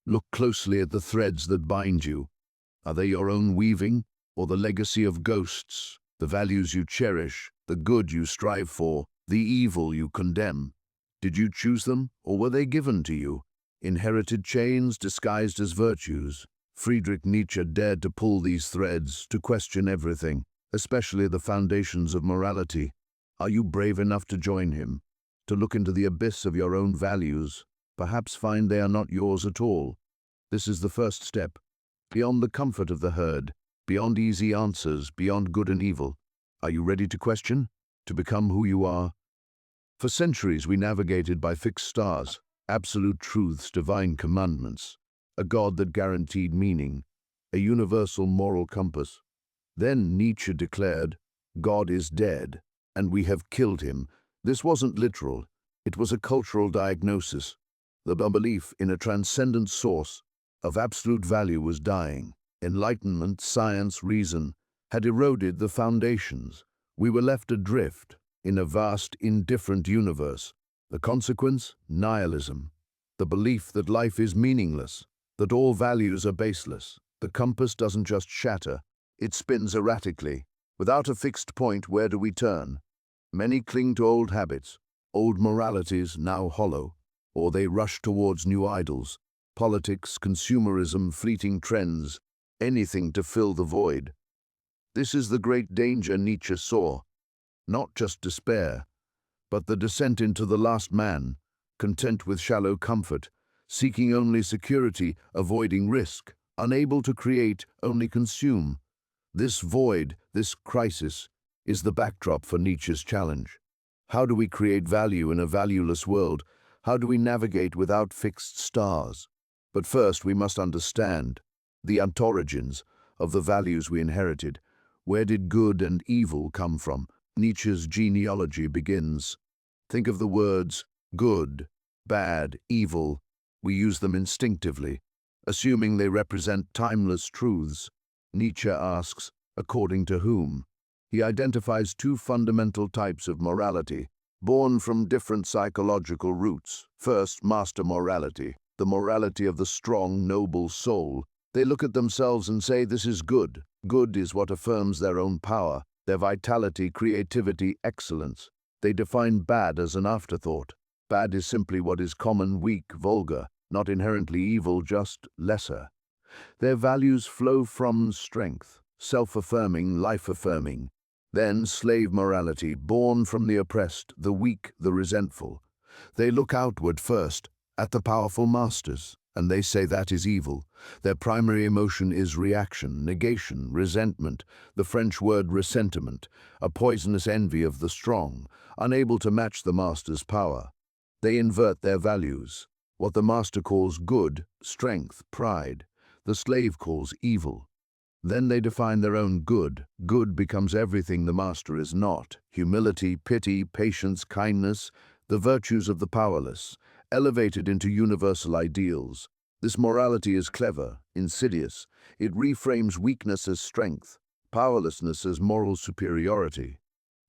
Look closely at the threads that bind you. Are they your own weaving, or the legacy of ghosts, the values you cherish, the good you strive for, the evil you condemn? Did you choose them, or were they given to you? Inherited chains disguised as virtues. Friedrich Nietzsche dared to pull these threads, to question everything, especially the foundations of morality. Are you brave enough to join him, to look into the abyss of your own values, perhaps find they are not yours at all? This is the first step. Beyond the comfort of the herd, beyond easy answers, beyond good and evil. Are you ready to question, to become who you are? For centuries we navigated by fixed stars, absolute truths, divine commandments, a God that guaranteed meaning, a universal moral compass. Then Nietzsche declared, God is dead, and we have killed him. This wasn't literal, it was a cultural diagnosis. The belief in a transcendent source of absolute value was dying. Enlightenment, science, reason had eroded the foundations. We were left adrift in a vast, indifferent universe. The consequence? Nihilism. The belief that life is meaningless, that all values are baseless. The compass doesn't just shatter, it spins erratically. Without a fixed point, where do we turn? Many cling to old habits, old moralities now hollow, or they rush towards new idols. Politics, consumerism, fleeting trends, anything to fill the void. This is the great danger Nietzsche saw. Not just despair, but the descent into the last man, content with shallow comfort, seeking only security, avoiding risk, unable to create, only consume. This void, this crisis, is the backdrop for Nietzsche's challenge. How do we create value in a valueless world? How do we navigate without fixed stars? But first we must understand the origins of the values we inherited. Where did good and evil come from? Nietzsche's genealogy begins. Think of the words good, bad, evil. We use them instinctively, assuming they represent timeless truths. Nietzsche asks, according to whom? He identifies two fundamental types of morality, born from different psychological roots. First, master morality, the morality of the strong, noble soul. They look at themselves and say, this is good. Good is what affirms their own power, their vitality, creativity, excellence. They define bad as an afterthought. Bad is simply what is common, weak, vulgar, not inherently evil, just lesser. Their values flow from strength, self-affirming, life-affirming. Then slave morality, born from the oppressed, the weak, the resentful. They look outward first, at the powerful masters, and they say that is evil. Their primary emotion is reaction, negation, resentment, the French word ressentiment, a poisonous envy of the strong, unable to match the master's power. They invert their values. What the master calls good, strength, pride, the slave calls evil. Then they define their own good. Good becomes everything the master is not. Humility, pity, patience, kindness, the virtues of the powerless, elevated into universal ideals. This morality is clever, insidious. It reframes weakness as strength, powerlessness as moral superiority.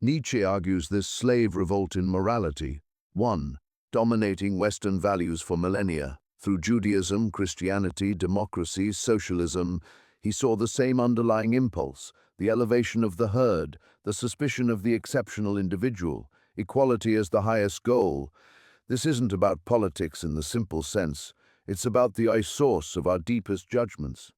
Nietzsche argues this slave revolt in morality. 1. Dominating Western values for millennia. Through Judaism, Christianity, democracy, socialism, he saw the same underlying impulse, the elevation of the herd, the suspicion of the exceptional individual, equality as the highest goal. This isn't about politics in the simple sense. It's about the source of our deepest judgments.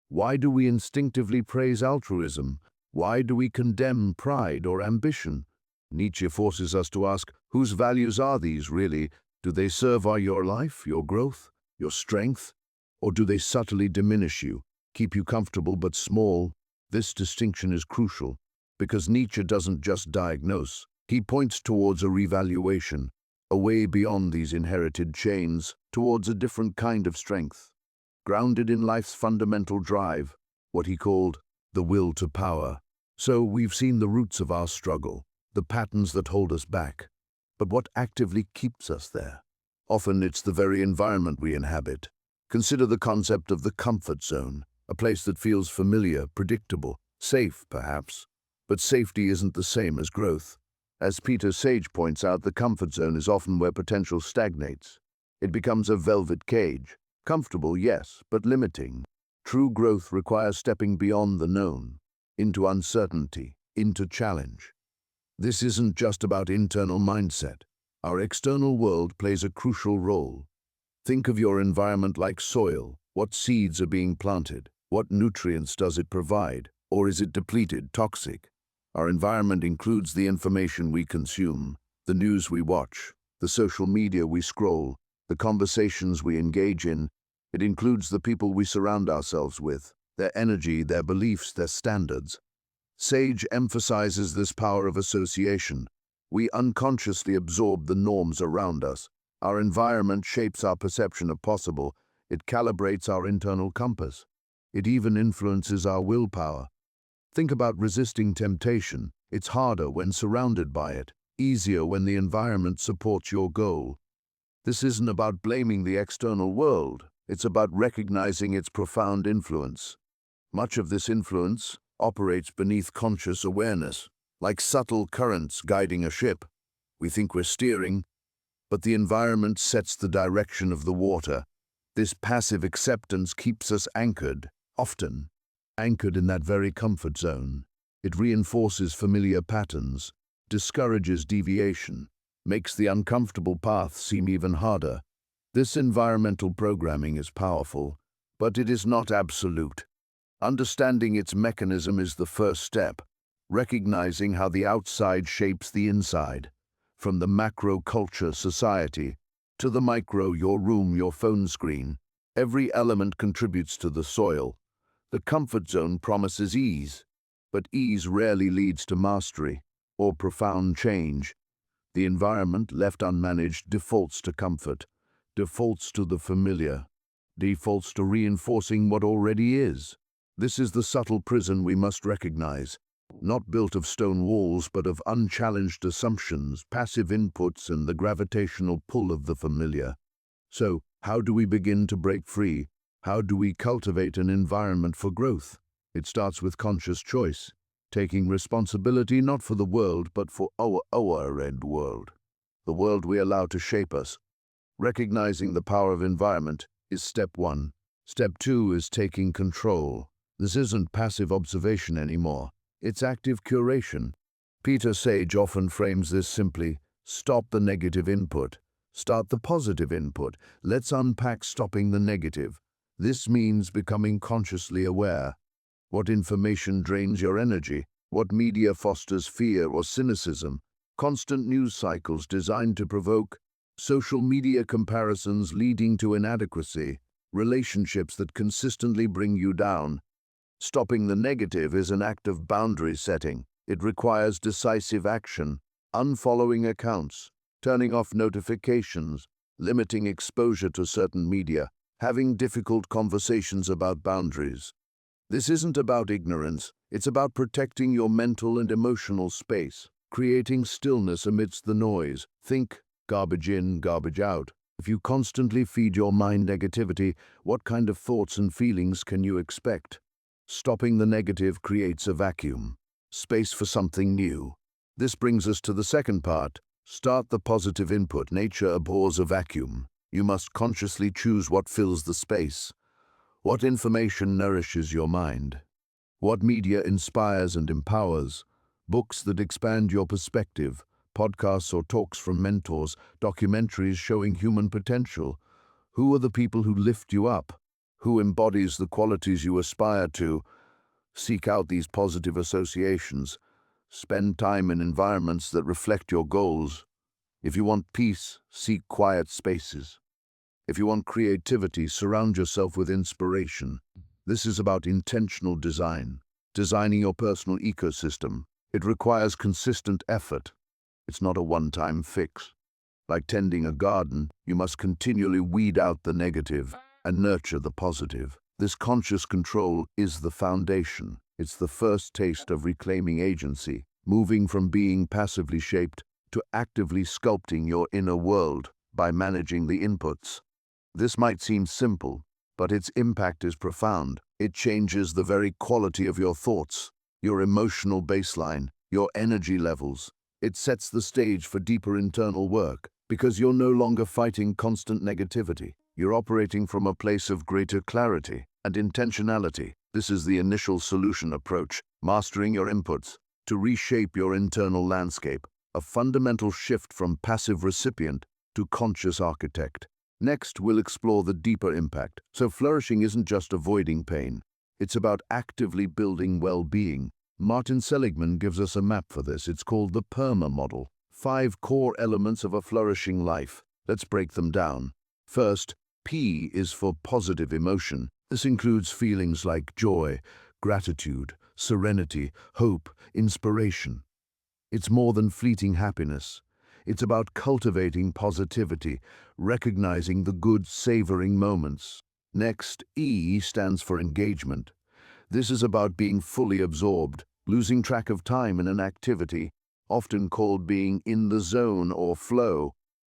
Why do we instinctively praise altruism? Why do we condemn pride or ambition? Nietzsche forces us to ask, whose values are these really? Do they serve your life, your growth, your strength? Or do they subtly diminish you, keep you comfortable but small? This distinction is crucial, because Nietzsche doesn't just diagnose. He points towards a revaluation, a way beyond these inherited chains, towards a different kind of strength, grounded in life's fundamental drive, what he called the will to power. So we've seen the roots of our struggle, the patterns that hold us back. But what actively keeps us there? Often it's the very environment we inhabit. Consider the concept of the comfort zone, a place that feels familiar, predictable, safe perhaps. But safety isn't the same as growth. As Peter Sage points out, the comfort zone is often where potential stagnates. It becomes a velvet cage, Comfortable, yes, but limiting. True growth requires stepping beyond the known, into uncertainty, into challenge. This isn't just about internal mindset. Our external world plays a crucial role. Think of your environment like soil. What seeds are being planted? What nutrients does it provide? Or is it depleted, toxic? Our environment includes the information we consume, the news we watch, the social media we scroll, the conversations we engage in. It includes the people we surround ourselves with, their energy, their beliefs, their standards. Sage emphasizes this power of association. We unconsciously absorb the norms around us. Our environment shapes our perception of possible. It calibrates our internal compass. It even influences our willpower. Think about resisting temptation. It's harder when surrounded by it, easier when the environment supports your goal. This isn't about blaming the external world. It's about recognizing its profound influence. Much of this influence operates beneath conscious awareness, like subtle currents guiding a ship. We think we're steering, but the environment sets the direction of the water. This passive acceptance keeps us anchored, often anchored in that very comfort zone. It reinforces familiar patterns, discourages deviation, makes the uncomfortable path seem even harder. This environmental programming is powerful, but it is not absolute. Understanding its mechanism is the first step, recognizing how the outside shapes the inside, from the macro culture society to the micro your room, your phone screen. Every element contributes to the soil. The comfort zone promises ease, but ease rarely leads to mastery or profound change. The environment, left unmanaged, defaults to comfort, defaults to the familiar, defaults to reinforcing what already is. This is the subtle prison we must recognize, not built of stone walls, but of unchallenged assumptions, passive inputs, and the gravitational pull of the familiar. So, how do we begin to break free? How do we cultivate an environment for growth? It starts with conscious choice, taking responsibility not for the world, but for our end world, the world we allow to shape us. Recognizing the power of environment is step one. Step two is taking control. This isn't passive observation anymore. It's active curation. Peter Sage often frames this simply: stop the negative input, start the positive input. Let's unpack stopping the negative. This means becoming consciously aware. What information drains your energy? What media fosters fear or cynicism? Constant news cycles designed to provoke, social media comparisons leading to inadequacy, relationships that consistently bring you down. Stopping the negative is an act of boundary setting. It requires decisive action, unfollowing accounts, turning off notifications, limiting exposure to certain media, having difficult conversations about boundaries. This isn't about ignorance, it's about protecting your mental and emotional space, creating stillness amidst the noise. Think garbage in, garbage out. If you constantly feed your mind negativity, what kind of thoughts and feelings can you expect? Stopping the negative creates a vacuum, space for something new. This brings us to the second part. Start the positive input. Nature abhors a vacuum. You must consciously choose what fills the space. What information nourishes your mind? What media inspires and empowers? Books that expand your perspective, podcasts or talks from mentors, documentaries showing human potential. Who are the people who lift you up? Who embodies the qualities you aspire to? Seek out these positive associations. Spend time in environments that reflect your goals. If you want peace, seek quiet spaces. If you want creativity, surround yourself with inspiration. This is about intentional design, designing your personal ecosystem. It requires consistent effort. It's not a one-time fix. Like tending a garden, you must continually weed out the negative and nurture the positive. This conscious control is the foundation. It's the first taste of reclaiming agency, moving from being passively shaped to actively sculpting your inner world by managing the inputs. This might seem simple, but its impact is profound. It changes the very quality of your thoughts, your emotional baseline, your energy levels. It sets the stage for deeper internal work, because you're no longer fighting constant negativity. You're operating from a place of greater clarity and intentionality. This is the initial solution approach, mastering your inputs to reshape your internal landscape, a fundamental shift from passive recipient to conscious architect. Next, we'll explore the deeper impact. So flourishing isn't just avoiding pain. It's about actively building well-being. Martin Seligman gives us a map for this. It's called the PERMA model. 5 core elements of a flourishing life. Let's break them down. First, P is for positive emotion. This includes feelings like joy, gratitude, serenity, hope, inspiration. It's more than fleeting happiness. It's about cultivating positivity, recognizing the good, savoring moments. Next, E stands for engagement. This is about being fully absorbed, losing track of time in an activity, often called being in the zone or flow.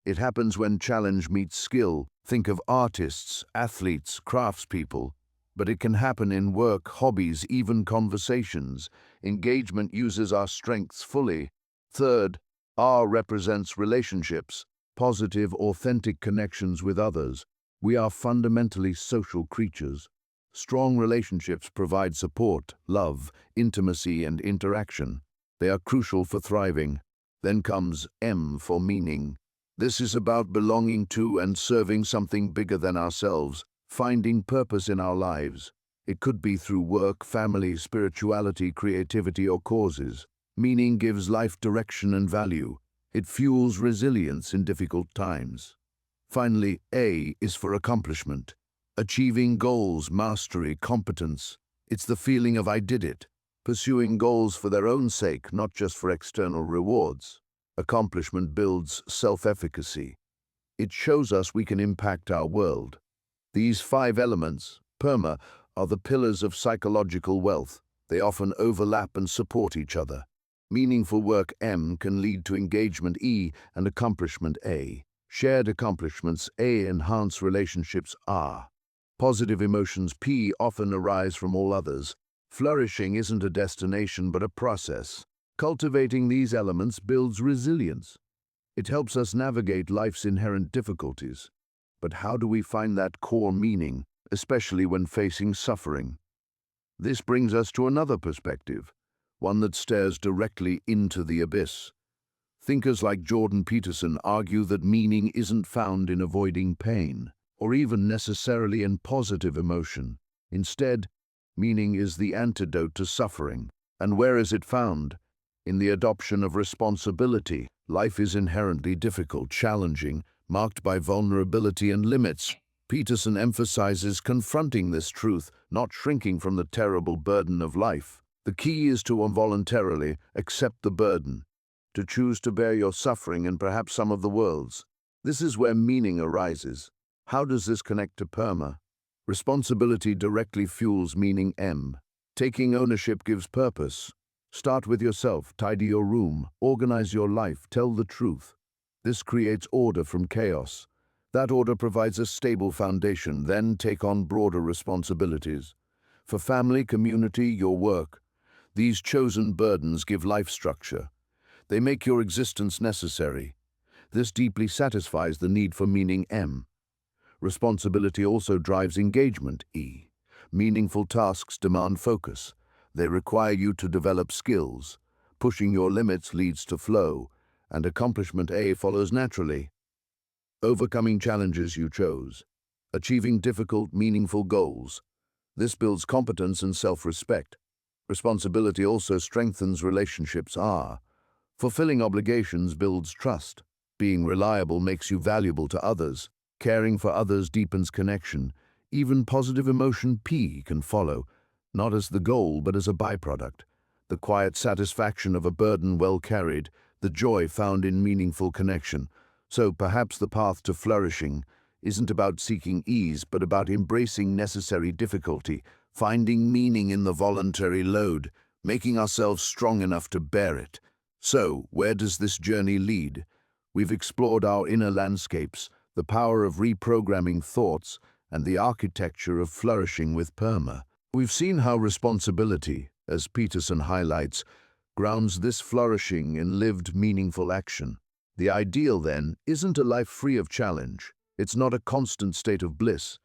It happens when challenge meets skill. Think of artists, athletes, craftspeople. But it can happen in work, hobbies, even conversations. Engagement uses our strengths fully. Third, R represents relationships, positive, authentic connections with others. We are fundamentally social creatures. Strong relationships provide support, love, intimacy, and interaction. They are crucial for thriving. Then comes M for meaning. This is about belonging to and serving something bigger than ourselves, finding purpose in our lives. It could be through work, family, spirituality, creativity, or causes. Meaning gives life direction and value. It fuels resilience in difficult times. Finally, A is for accomplishment. Achieving goals, mastery, competence. It's the feeling of I did it. Pursuing goals for their own sake, not just for external rewards. Accomplishment builds self-efficacy. It shows us we can impact our world. These 5 elements, PERMA, are the pillars of psychological wealth. They often overlap and support each other. Meaningful work, M, can lead to engagement, E, and accomplishment, A. Shared accomplishments, A, enhance relationships, R. Positive emotions, P, often arise from all others. Flourishing isn't a destination but a process. Cultivating these elements builds resilience. It helps us navigate life's inherent difficulties. But how do we find that core meaning, especially when facing suffering? This brings us to another perspective, one that stares directly into the abyss. Thinkers like Jordan Peterson argue that meaning isn't found in avoiding pain, or even necessarily in positive emotion. Instead, meaning is the antidote to suffering. And where is it found? In the adoption of responsibility. Life is inherently difficult, challenging, marked by vulnerability and limits. Peterson emphasizes confronting this truth, not shrinking from the terrible burden of life. The key is to involuntarily accept the burden, to choose to bear your suffering and perhaps some of the world's. This is where meaning arises. How does this connect to PERMA? Responsibility directly fuels meaning, M. Taking ownership gives purpose. Start with yourself, tidy your room, organize your life, tell the truth. This creates order from chaos. That order provides a stable foundation, then take on broader responsibilities. For family, community, your work. These chosen burdens give life structure. They make your existence necessary. This deeply satisfies the need for meaning, M. Responsibility also drives engagement, E. Meaningful tasks demand focus. They require you to develop skills. Pushing your limits leads to flow, and accomplishment, A, follows naturally. Overcoming challenges you chose. Achieving difficult, meaningful goals. This builds competence and self-respect. Responsibility also strengthens relationships, R. Fulfilling obligations builds trust. Being reliable makes you valuable to others. Caring for others deepens connection. Even positive emotion, P, can follow, not as the goal but as a byproduct. The quiet satisfaction of a burden well carried, the joy found in meaningful connection. So perhaps the path to flourishing isn't about seeking ease but about embracing necessary difficulty, finding meaning in the voluntary load, making ourselves strong enough to bear it. So, where does this journey lead? We've explored our inner landscapes, the power of reprogramming thoughts, and the architecture of flourishing with PERMA. We've seen how responsibility, as Peterson highlights, grounds this flourishing in lived, meaningful action. The ideal, then, isn't a life free of challenge. It's not a constant state of bliss.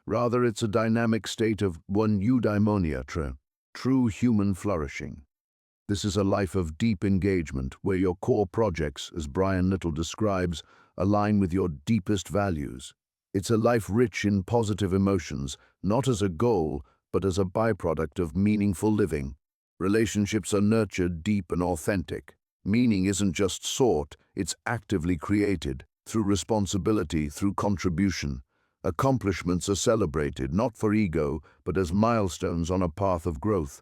Rather, it's a dynamic state of one eudaimonia, true human flourishing. This is a life of deep engagement where your core projects, as Brian Little describes, align with your deepest values. It's a life rich in positive emotions, not as a goal, but as a byproduct of meaningful living. Relationships are nurtured deep and authentic. Meaning isn't just sought, it's actively created, through responsibility, through contribution. Accomplishments are celebrated, not for ego, but as milestones on a path of growth.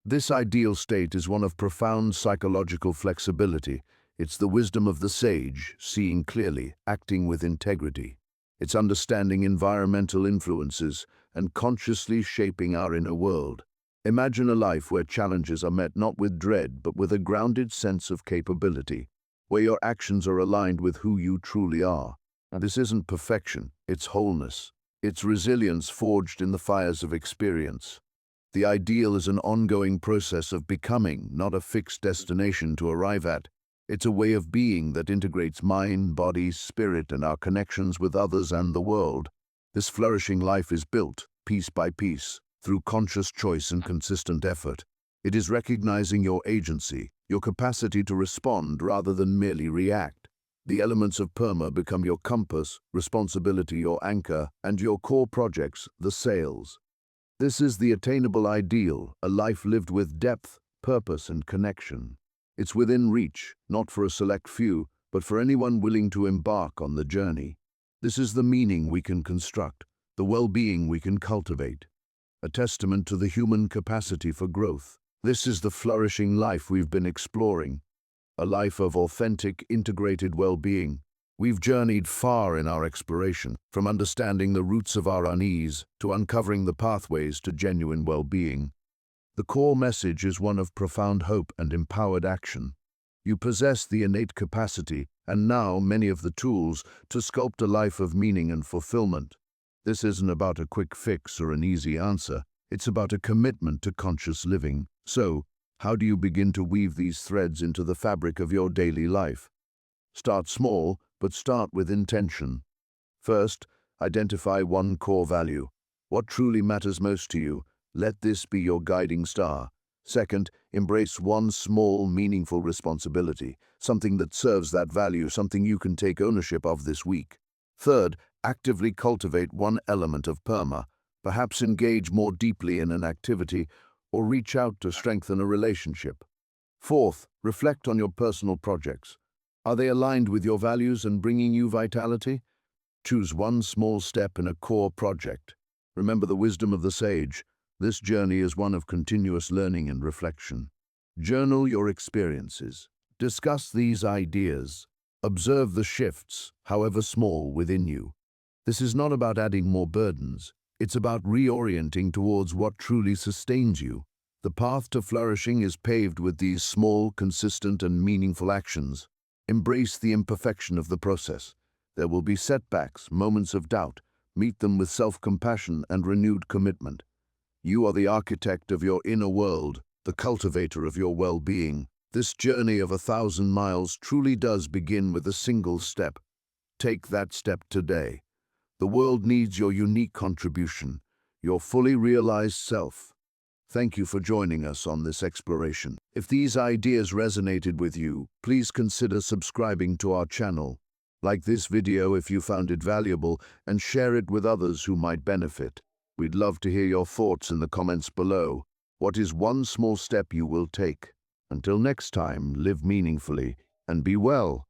This ideal state is one of profound psychological flexibility. It's the wisdom of the sage, seeing clearly, acting with integrity. It's understanding environmental influences and consciously shaping our inner world. Imagine a life where challenges are met not with dread, but with a grounded sense of capability, where your actions are aligned with who you truly are. This isn't perfection, it's wholeness. It's resilience forged in the fires of experience. The ideal is an ongoing process of becoming, not a fixed destination to arrive at. It's a way of being that integrates mind, body, spirit, and our connections with others and the world. This flourishing life is built, piece by piece, through conscious choice and consistent effort. It is recognizing your agency, your capacity to respond rather than merely react. The elements of PERMA become your compass, responsibility your anchor, and your core projects, the sails. This is the attainable ideal, a life lived with depth, purpose, and connection. It's within reach, not for a select few, but for anyone willing to embark on the journey. This is the meaning we can construct, the well-being we can cultivate. A testament to the human capacity for growth. This is the flourishing life we've been exploring, a life of authentic, integrated well-being. We've journeyed far in our exploration, from understanding the roots of our unease to uncovering the pathways to genuine well-being. The core message is one of profound hope and empowered action. You possess the innate capacity, and now many of the tools, to sculpt a life of meaning and fulfillment. This isn't about a quick fix or an easy answer. It's about a commitment to conscious living. So, how do you begin to weave these threads into the fabric of your daily life? Start small, but start with intention. First, identify one core value. What truly matters most to you? Let this be your guiding star. Second, embrace one small, meaningful responsibility, something that serves that value, something you can take ownership of this week. Third, actively cultivate one element of PERMA, perhaps engage more deeply in an activity or reach out to strengthen a relationship. Fourth, reflect on your personal projects. Are they aligned with your values and bringing you vitality? Choose one small step in a core project. Remember the wisdom of the sage. This journey is one of continuous learning and reflection. Journal your experiences. Discuss these ideas. Observe the shifts, however small, within you. This is not about adding more burdens. It's about reorienting towards what truly sustains you. The path to flourishing is paved with these small, consistent, and meaningful actions. Embrace the imperfection of the process. There will be setbacks, moments of doubt. Meet them with self-compassion and renewed commitment. You are the architect of your inner world, the cultivator of your well-being. This journey of 1,000 miles truly does begin with a single step. Take that step today. The world needs your unique contribution, your fully realized self. Thank you for joining us on this exploration. If these ideas resonated with you, please consider subscribing to our channel. Like this video if you found it valuable, and share it with others who might benefit. We'd love to hear your thoughts in the comments below. What is one small step you will take? Until next time, live meaningfully and be well.